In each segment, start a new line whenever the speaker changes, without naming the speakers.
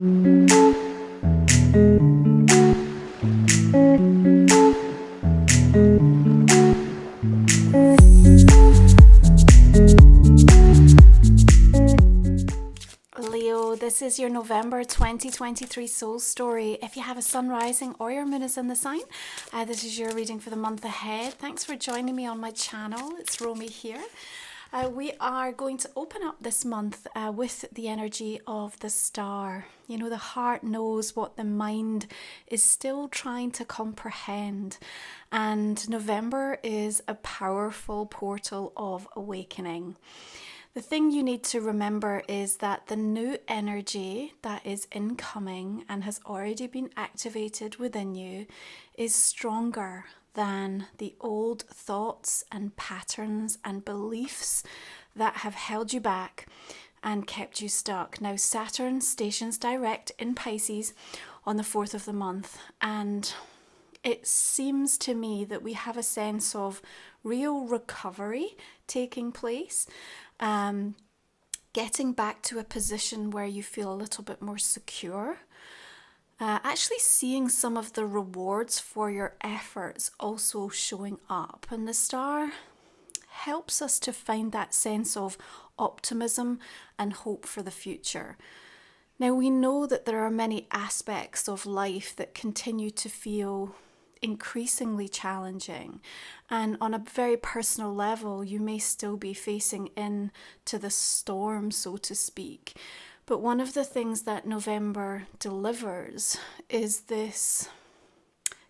Leo, this is your November 2023 soul story. If you have a sun rising or your moon is in the sign, this is your reading for the month ahead. Thanks for joining me on my channel. It's Romy here. We are going to open up this month with the energy of the star. You know, the heart knows what the mind is still trying to comprehend. And November is a powerful portal of awakening. The thing you need to remember is that the new energy that is incoming and has already been activated within you is stronger than the old thoughts and patterns and beliefs that have held you back and kept you stuck. Now, Saturn stations direct in Pisces on the 4th of the month, and it seems to me that we have a sense of real recovery taking place. Getting back to a position where you feel a little bit more secure. Actually seeing some of the rewards for your efforts also showing up. And the star helps us to find that sense of optimism and hope for the future. Now, we know that there are many aspects of life that continue to feel increasingly challenging, and on a very personal level you may still be facing into the storm, so to speak. But one of the things that November delivers is this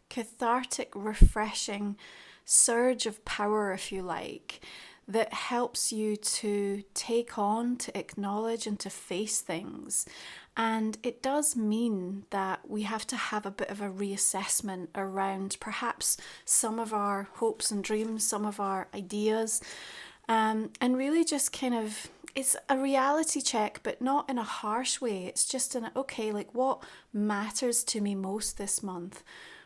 cathartic, refreshing surge of power, if you like, that helps you to take on, to acknowledge and to face things. And it does mean that we have to have a bit of a reassessment around perhaps some of our hopes and dreams, some of our ideas, and really just kind of, it's a reality check, but not in a harsh way. It's just okay, like, what matters to me most this month?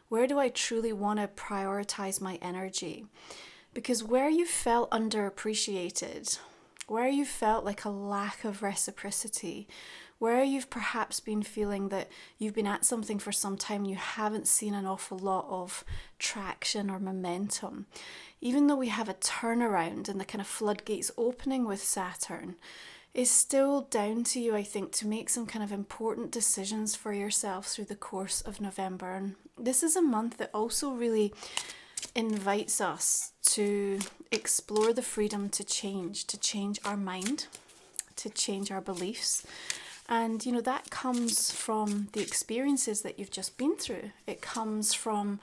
Where do I truly want to prioritize my energy? Because where you felt underappreciated, where you felt like a lack of reciprocity, where you've perhaps been feeling that you've been at something for some time and you haven't seen an awful lot of traction or momentum, even though we have a turnaround and the kind of floodgates opening with Saturn, is still down to you, I think, to make some kind of important decisions for yourself through the course of November. And this is a month that also really invites us to explore the freedom to change our mind, to change our beliefs. And, you know, that comes from the experiences that you've just been through. It comes from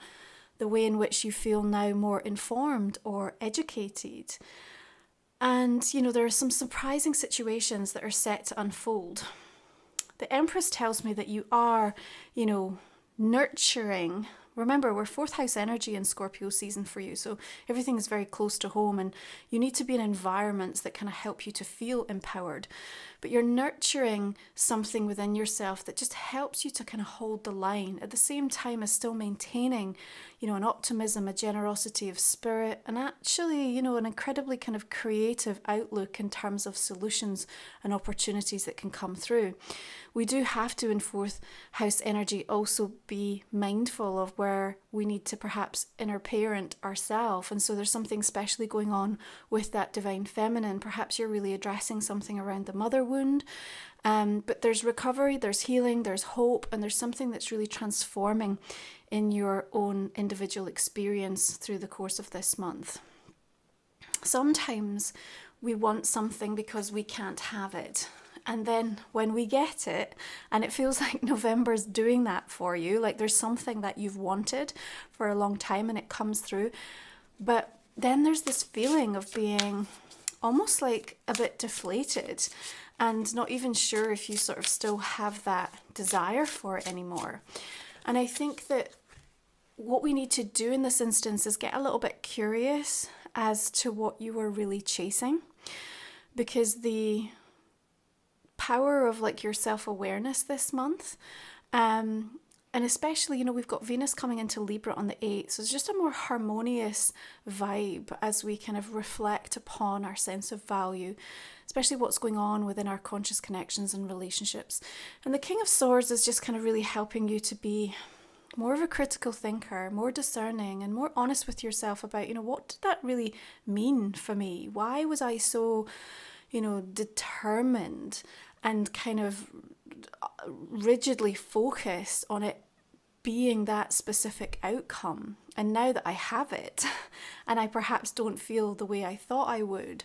the way in which you feel now more informed or educated. And, you know, there are some surprising situations that are set to unfold. The Empress tells me that you are, you know, nurturing. Remember, we're 4th house energy in Scorpio season for you, so everything is very close to home, and you need to be in environments that kind of help you to feel empowered. But you're nurturing something within yourself that just helps you to kind of hold the line at the same time as still maintaining, you know, an optimism, a generosity of spirit, and actually, you know, an incredibly kind of creative outlook in terms of solutions and opportunities that can come through. We do have to, in 4th house energy, also be mindful of where we need to perhaps inner parent ourselves. And so there's something specially going on with that divine feminine. Perhaps you're really addressing something around the mother wound. But there's recovery, there's healing, there's hope, and there's something that's really transforming in your own individual experience through the course of this month. Sometimes we want something because we can't have it. And then when we get it, and it feels like November's doing that for you, like there's something that you've wanted for a long time and it comes through. But then there's this feeling of being almost like a bit deflated and not even sure if you sort of still have that desire for it anymore. And I think that what we need to do in this instance is get a little bit curious as to what you were really chasing, because the power of like your self-awareness this month And especially, we've got Venus coming into Libra on the 8th. So it's just a more harmonious vibe as we kind of reflect upon our sense of value, especially what's going on within our conscious connections and relationships. And the King of Swords is just kind of really helping you to be more of a critical thinker, more discerning, and more honest with yourself about, what did that really mean for me? Why was I so, determined and kind of rigidly focused on it being that specific outcome? And now that I have it and I perhaps don't feel the way I thought I would,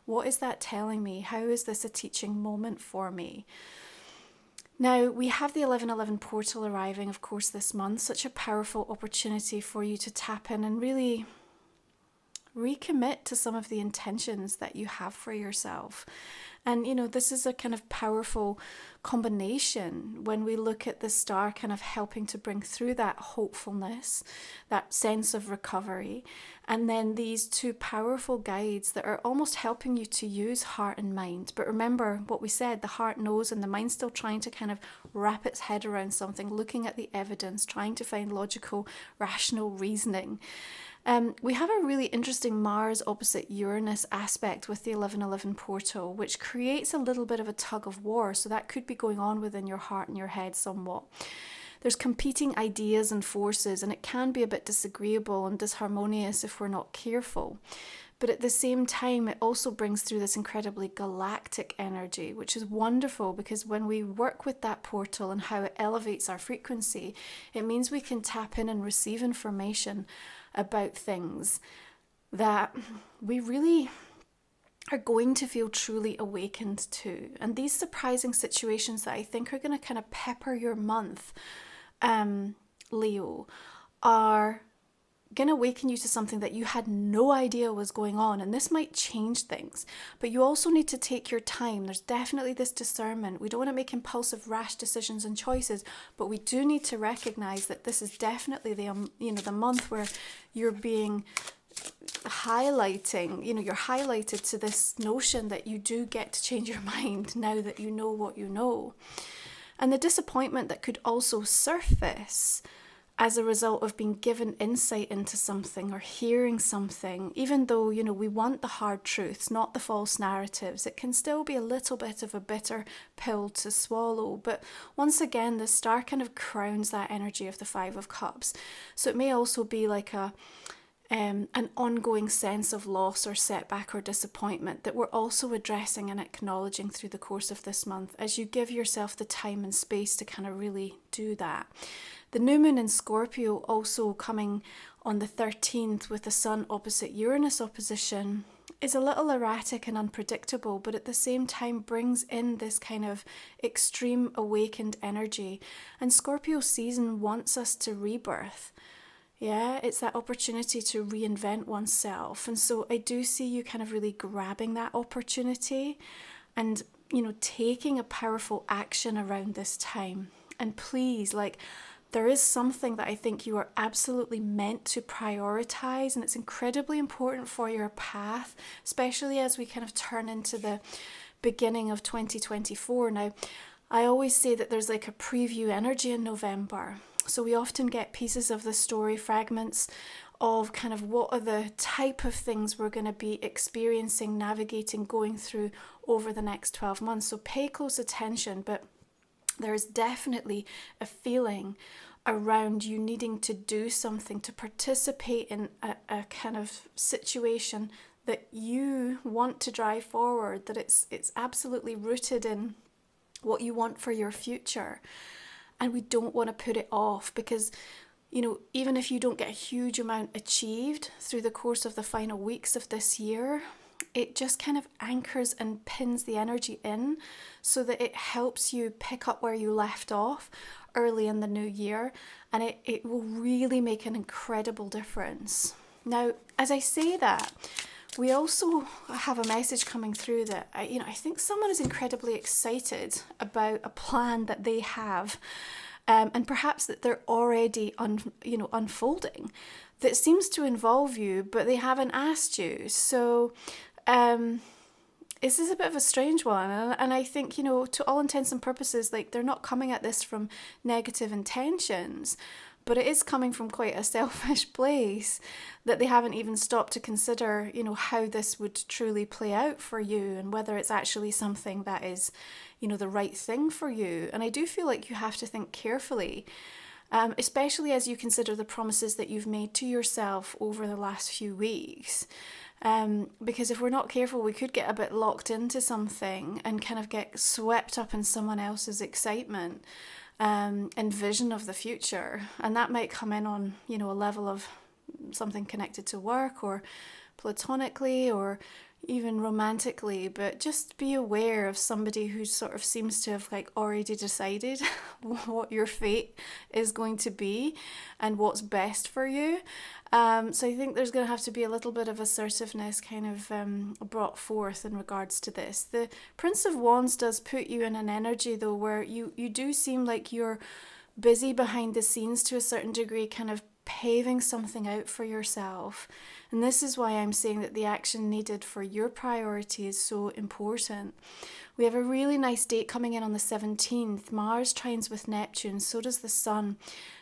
what is that telling me? How is this a teaching moment for me? Now, we have the 1111 portal arriving, of course, this month. Such a powerful opportunity for you to tap in and really recommit to some of the intentions that you have for yourself. And, this is a kind of powerful combination when we look at the star kind of helping to bring through that hopefulness, that sense of recovery, and then these two powerful guides that are almost helping you to use heart and mind. But remember what we said, the heart knows and the mind's still trying to kind of wrap its head around something, looking at the evidence, trying to find logical, rational reasoning. We have a really interesting Mars opposite Uranus aspect with the 1111 portal, which creates a little bit of a tug of war. So that could be going on within your heart and your head somewhat. There's competing ideas and forces, and it can be a bit disagreeable and disharmonious if we're not careful. But at the same time, it also brings through this incredibly galactic energy, which is wonderful because when we work with that portal and how it elevates our frequency, it means we can tap in and receive information about things that we really are going to feel truly awakened to. And these surprising situations that I think are going to kind of pepper your month, Leo, are going to awaken you to something that you had no idea was going on. And this might change things, but you also need to take your time. There's definitely this discernment. We don't want to make impulsive, rash decisions and choices, but we do need to recognize that this is definitely the month where you're being highlighting, you're highlighted to this notion that you do get to change your mind now that you know what you know. And the disappointment that could also surface as a result of being given insight into something or hearing something, even though, we want the hard truths, not the false narratives, it can still be a little bit of a bitter pill to swallow. But once again, the star kind of crowns that energy of the Five of Cups. So it may also be like an ongoing sense of loss or setback or disappointment that we're also addressing and acknowledging through the course of this month as you give yourself the time and space to kind of really do that. The new moon in Scorpio also coming on the 13th with the sun opposite Uranus opposition is a little erratic and unpredictable, but at the same time brings in this kind of extreme awakened energy. And Scorpio season wants us to rebirth. Yeah, it's that opportunity to reinvent oneself. And so I do see you kind of really grabbing that opportunity and, taking a powerful action around this time. And please, there is something that I think you are absolutely meant to prioritize, and it's incredibly important for your path, especially as we kind of turn into the beginning of 2024. Now, I always say that there's like a preview energy in November. So we often get pieces of the story, fragments of kind of what are the type of things we're going to be experiencing, navigating, going through over the next 12 months. So pay close attention, but there is definitely a feeling around you needing to do something, to participate in a kind of situation that you want to drive forward, that it's absolutely rooted in what you want for your future. And we don't want to put it off because, even if you don't get a huge amount achieved through the course of the final weeks of this year, it just kind of anchors and pins the energy in so that it helps you pick up where you left off early in the new year, and it will really make an incredible difference. Now, as I say that, we also have a message coming through that I think someone is incredibly excited about a plan that they have, and perhaps that they're already unfolding that seems to involve you, but they haven't asked you. So this is a bit of a strange one, and I think, you know, to all intents and purposes, like, they're not coming at this from negative intentions, but it is coming from quite a selfish place, that they haven't even stopped to consider, you know, how this would truly play out for you and whether it's actually something that is, you know, the right thing for you. And I do feel like you have to think carefully, especially as you consider the promises that you've made to yourself over the last few weeks. Because if we're not careful, we could get a bit locked into something and kind of get swept up in someone else's excitement and vision of the future. And that might come in on, you know, a level of something connected to work or platonically or even romantically, but just be aware of somebody who sort of seems to have like already decided what your fate is going to be and what's best for you. So I think there's going to have to be a little bit of assertiveness kind of brought forth in regards to this. The Prince of Wands does put you in an energy though where you do seem like you're busy behind the scenes to a certain degree, kind of paving something out for yourself. And this is why I'm saying that the action needed for your priority is so important. We have a really nice date coming in on the 17th. Mars trines with Neptune, so does the Sun.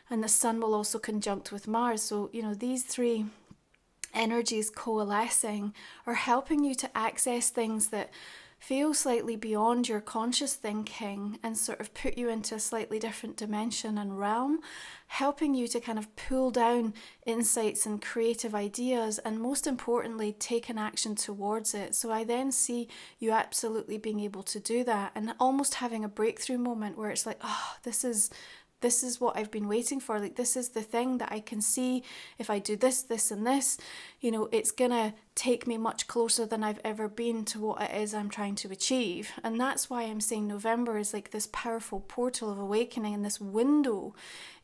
And the Sun will also conjunct with Mars. So, you know, these three energies coalescing are helping you to access things that feel slightly beyond your conscious thinking and sort of put you into a slightly different dimension and realm, helping you to kind of pull down insights and creative ideas and most importantly take an action towards it. So I then see you absolutely being able to do that and almost having a breakthrough moment where it's like, oh, this is what I've been waiting for. Like, this is the thing that I can see. If I do this, this, and this, you know, it's gonna take me much closer than I've ever been to what it is I'm trying to achieve. And that's why I'm saying November is like this powerful portal of awakening and this window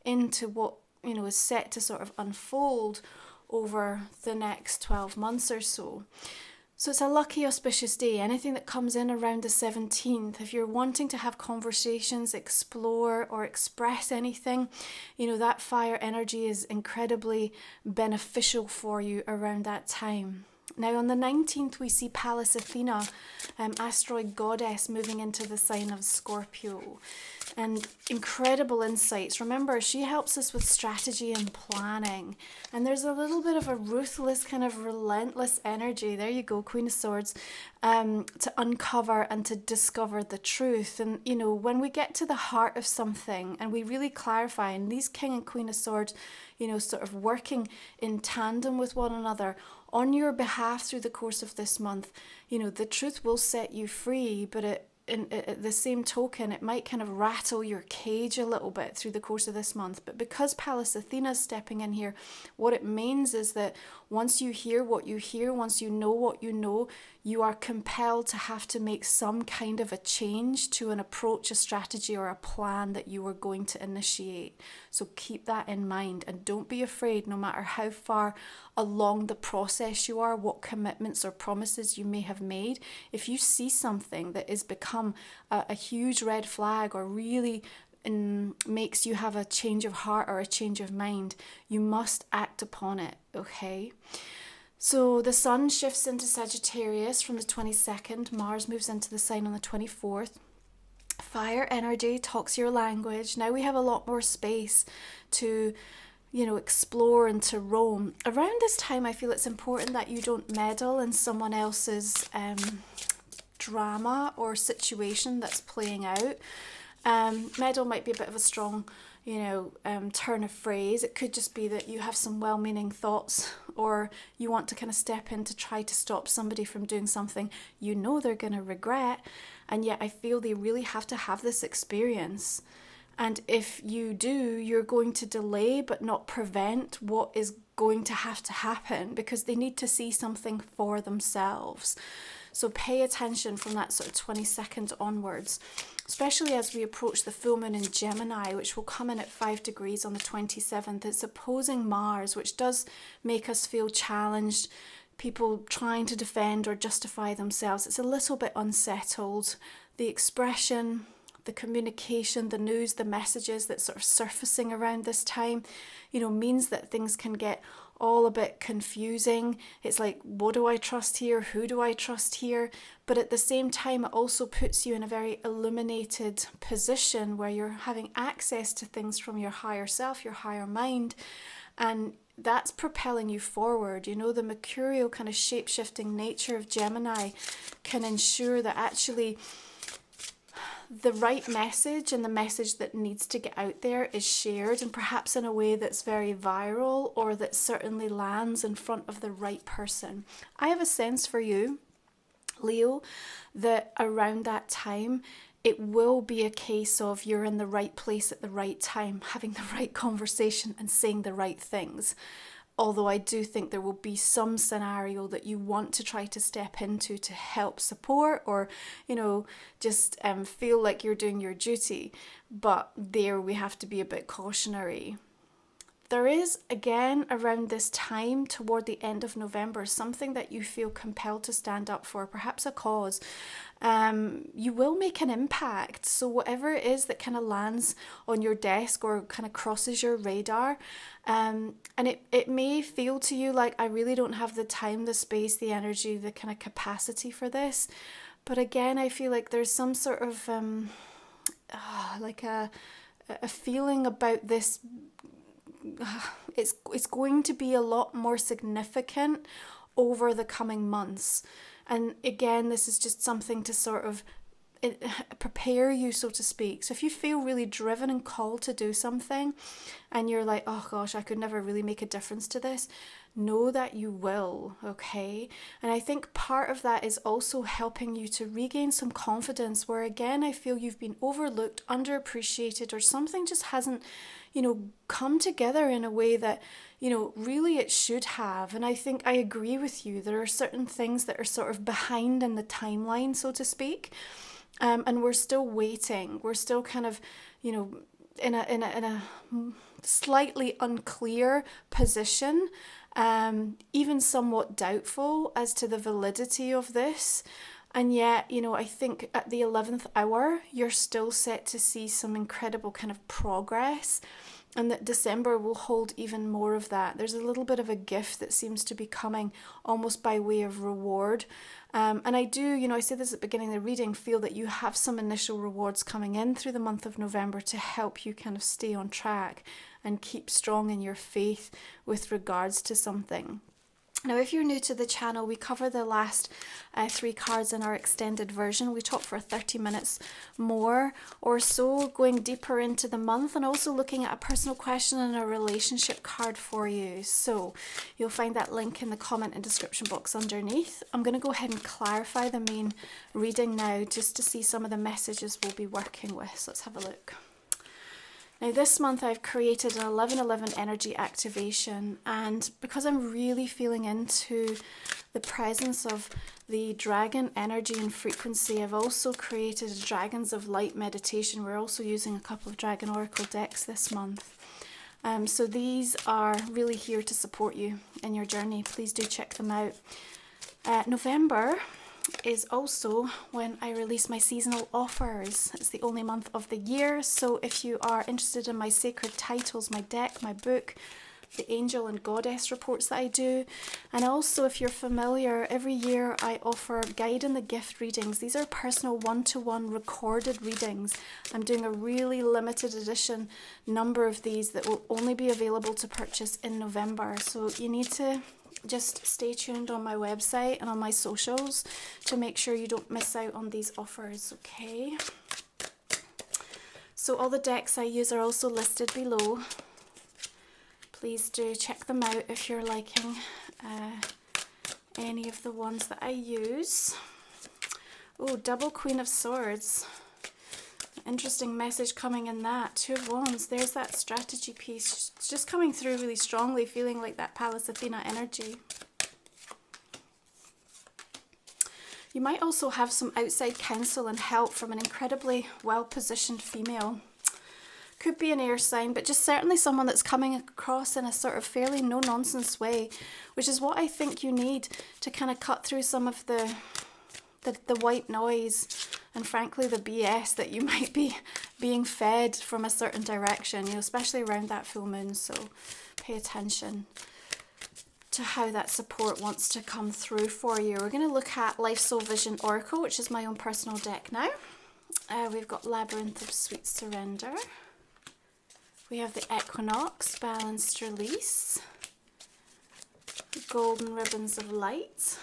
into what, you know, is set to sort of unfold over the next 12 months or so. So it's a lucky, auspicious day. Anything that comes in around the 17th, if you're wanting to have conversations, explore or express anything, you know, that fire energy is incredibly beneficial for you around that time. Now on the 19th, we see Pallas Athena, asteroid goddess, moving into the sign of Scorpio. And incredible insights. Remember, she helps us with strategy and planning. And there's a little bit of a ruthless, kind of relentless energy. There you go, Queen of Swords, to uncover and to discover the truth. And, you know, when we get to the heart of something and we really clarify, and these King and Queen of Swords, you know, sort of working in tandem with one another on your behalf through the course of this month, you know, the truth will set you free, but at the same token, it might kind of rattle your cage a little bit through the course of this month. But because Pallas Athena is stepping in here, what it means is that once you hear what you hear, once you know what you know, you are compelled to have to make some kind of a change to an approach, a strategy, or a plan that you are going to initiate. So keep that in mind and don't be afraid, no matter how far along the process you are, what commitments or promises you may have made. If you see something that has become a huge red flag or really makes you have a change of heart or a change of mind, you must act upon it, okay? So the Sun shifts into Sagittarius from the 22nd. Mars moves into the sign on the 24th. Fire energy talks your language. Now we have a lot more space to, you know, explore and to roam. Around this time, I feel it's important that you don't meddle in someone else's drama or situation that's playing out. Meddle might be a bit of a strong, turn of phrase. It could just be that you have some well-meaning thoughts or you want to kind of step in to try to stop somebody from doing something you know they're going to regret. And yet I feel they really have to have this experience. And if you do, you're going to delay but not prevent what is going to have to happen because they need to see something for themselves. So pay attention from that sort of 22nd onwards, especially as we approach the full moon in Gemini, which will come in at 5 degrees on the 27th. It's opposing Mars, which does make us feel challenged, people trying to defend or justify themselves. It's a little bit unsettled. The expression, the communication, the news, the messages that sort of surfacing around this time, means that things can get all a bit confusing. It's like, what do I trust here? Who do I trust here? But at the same time, it also puts you in a very illuminated position where you're having access to things from your higher self, your higher mind, and that's propelling you forward. You know, the mercurial kind of shape-shifting nature of Gemini can ensure that actually the right message and the message that needs to get out there is shared, and perhaps in a way that's very viral or that certainly lands in front of the right person. I have a sense for you, Leo, that around that time it will be a case of you're in the right place at the right time, having the right conversation and saying the right things. Although I do think there will be some scenario that you want to try to step into to help support, or, you know, just feel like you're doing your duty. But there we have to be a bit cautionary. There is, again, around this time, toward the end of November, something that you feel compelled to stand up for, perhaps a cause. You will make an impact. So whatever it is that kind of lands on your desk or kind of crosses your radar, and it may feel to you like, I really don't have the time, the space, the energy, the kind of capacity for this. But again, I feel like there's some sort of like a feeling about this. It's going to be a lot more significant over the coming months. And again, this is just something to sort of prepare you, so to speak. So if you feel really driven and called to do something and you're like, oh gosh, I could never really make a difference to this, know that you will, okay? And I think part of that is also helping you to regain some confidence, where again, I feel you've been overlooked, underappreciated, or something just hasn't, you know, come together in a way that, you know, really it should have. And I think I agree with you. There are certain things that are sort of behind in the timeline, so to speak. And we're still waiting. We're still kind of, you know, in a slightly unclear position, even somewhat doubtful as to the validity of this. And yet, you know, I think at the 11th hour, you're still set to see some incredible kind of progress, and that December will hold even more of that. There's a little bit of a gift that seems to be coming almost by way of reward. And I do, you know, I said this at the beginning of the reading, feel that you have some initial rewards coming in through the month of November to help you kind of stay on track and keep strong in your faith with regards to something. Now, if you're new to the channel, we cover the last 3 cards in our extended version. We talk for 30 minutes more or so, going deeper into the month, and also looking at a personal question and a relationship card for you. So you'll find that link in the comment and description box underneath. I'm going to go ahead and clarify the main reading now, just to see some of the messages we'll be working with. So let's have a look. Now this month I've created an 11/11 energy activation, and because I'm really feeling into the presence of the dragon energy and frequency, I've also created a Dragons of Light meditation. We're also using a couple of Dragon Oracle decks this month. So these are really here to support you in your journey. Please do check them out. November is also when I release my seasonal offers. It's the only month of the year, so if you are interested in my sacred titles, my deck, my book, the angel and goddess reports that I do, and also if you're familiar, every year I offer guide and the gift readings. These are personal one-to-one recorded readings. I'm doing a really limited edition number of these that will only be available to purchase in November, so you need to just stay tuned on my website and on my socials to make sure you don't miss out on these offers, okay? So all the decks I use are also listed below. Please do check them out if you're liking any of the ones that I use. Oh, double Queen of Swords. Interesting message coming in that. 2 of Wands. There's that strategy piece. It's just coming through really strongly, feeling like that Pallas Athena energy. You might also have some outside counsel and help from an incredibly well-positioned female. Could be an air sign, but just certainly someone that's coming across in a sort of fairly no-nonsense way, which is what I think you need to kind of cut through some of the white noise and frankly the BS that you might be being fed from a certain direction, you know, especially around that full moon, so pay attention. to how that support wants to come through for you. We're going to look at Life Soul Vision Oracle, which is my own personal deck now. We've got Labyrinth of Sweet Surrender. We have the Equinox, Balanced Release. Golden Ribbons of Light.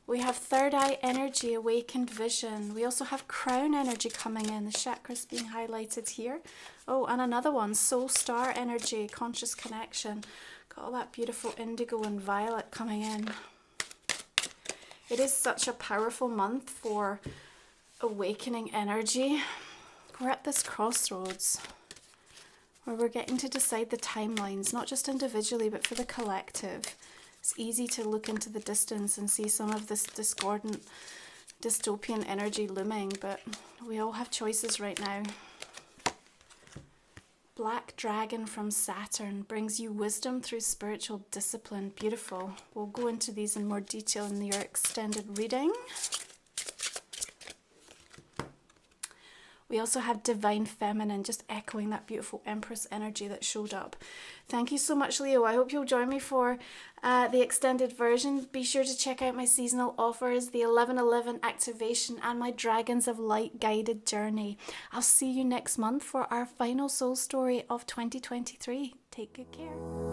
We have Third Eye Energy, Awakened Vision. We also have Crown Energy coming in, the chakras being highlighted here. Oh, and another one, Soul Star Energy, Conscious Connection. Got all that beautiful indigo and violet coming in. It is such a powerful month for awakening energy. We're at this crossroads where we're getting to decide the timelines, not just individually, but for the collective. It's easy to look into the distance and see some of this discordant, dystopian energy looming, but we all have choices right now. Black Dragon from Saturn brings you wisdom through spiritual discipline. Beautiful. We'll go into these in more detail in your extended reading. We also have Divine Feminine, just echoing that beautiful Empress energy that showed up. Thank you so much, Leo. I hope you'll join me for the extended version. Be sure to check out my seasonal offers, the 11/11 activation, and my Dragons of Light guided journey. I'll see you next month for our final soul story of 2023. Take good care.